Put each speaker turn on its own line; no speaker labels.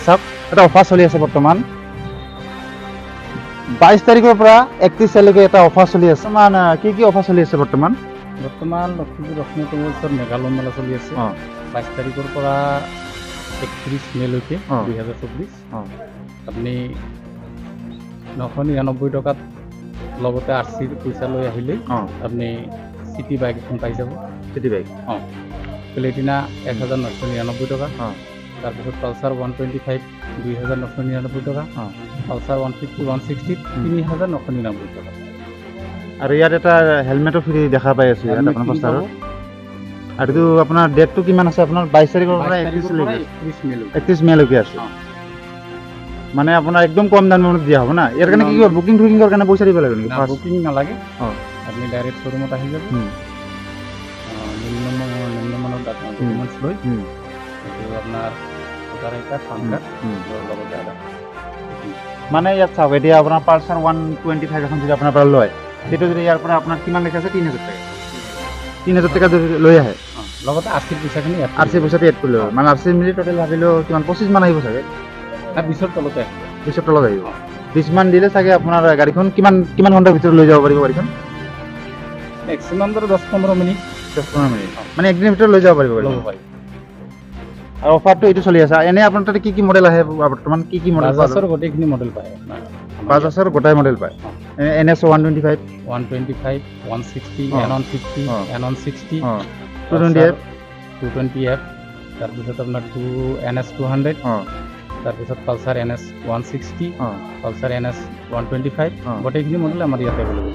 চাওক এটা অফাৰ চলি আছে বৰ্তমান 22 তাৰিখৰ পৰা 31 তাৰিখলৈকে এটা অফাৰ চলি আছে মানে কি অফাৰ চলি আছে বৰ্তমান
লখিমপুৰ দক্ষিণ কমলচৰ মেঘালয় মেলা চলি আছে 22 তাৰিখৰ পৰা 31 মেলৈকে 2024 আপুনি 999 টকাত লগতে আৰচিৰ পইচা লৈ আহিলে আপুনি চিটি বাইক এখন পাই যাব
চিটি বাইক
প্লেটিনা 1999 টকা তাৰপিছত পালচাৰ 125 2999 টকা পালচাৰ 150 160 3999 টকা
আৰু ইয়াত এটা হেলমেটও ফ্ৰী দেখা পাই আছো ইয়াত আপোনাৰ পোষ্টাৰত আৰু এইটো আপোনাৰ ডেটটো কিমান আছে আপোনাৰ 22 তাৰিখৰ পৰা 31 মেলৈকে আছে মানে আপোনাৰ একদম কম দামত দিয়া হ'ব না ইয়াৰ কাৰণে কি বুকিং টুকিংৰ কাৰণে পইচা দিব লাগে নেকি
বুকিং নালাগে আপুনি ডাইৰেক্ট শ্বৰুমত আহি যাব নিম্নমানৰ ডকুমেণ্টছ লৈ এইটো আপোনাৰ ভোটাৰ আই কাৰ্ড পান কাৰ্ড লগতে আধাৰ
মানে ইয়াত চাওক এতিয়া আপোনাৰ পালচাৰ 125 এখন যদি আপোনাৰ পৰা লয় সেইটো যদি ইয়াৰ পৰা আপোনাৰ কিমান লেখা আছে 3000 টকা যদি লৈ আহে
লগতে আৰচিৰ পইচাখিনি
আৰচি পইচাটো এড কৰি লয় মানে আৰচি মিলি টোটেল ভাবিলেও কিমান 25 মান আহিব চাগে
তাৰ 20ৰ তলতে
20ৰ তলত আহিব 20 মান দিলে চাগে আপোনাৰ গাড়ীখন কিমান ঘণ্টাৰ ভিতৰত লৈ যাব পাৰিব গাড়ীখন
মেক্সিমাম ধৰ 10-15 মিনিট
মানে একদিনৰ ভিতৰত লৈ যাব পাৰিব আৰু অফাৰটো এইটো চলি আছে এনে আপোনাৰ তাতে কি মডেল আহে বৰ্তমান কি মডেল
বাজাজৰ গোটেইখিনি মডেল পায়
বাজাজৰ গোটাই মডেল পায় NS 125
160 N150 N160 220F তাৰপিছত আপোনাৰ NS 200 তাৰপিছত পালচাৰ NS 160 পালচাৰ NS 125 গোটেইখিনি মডেল আমাৰ ইয়াতে এভেইলেবল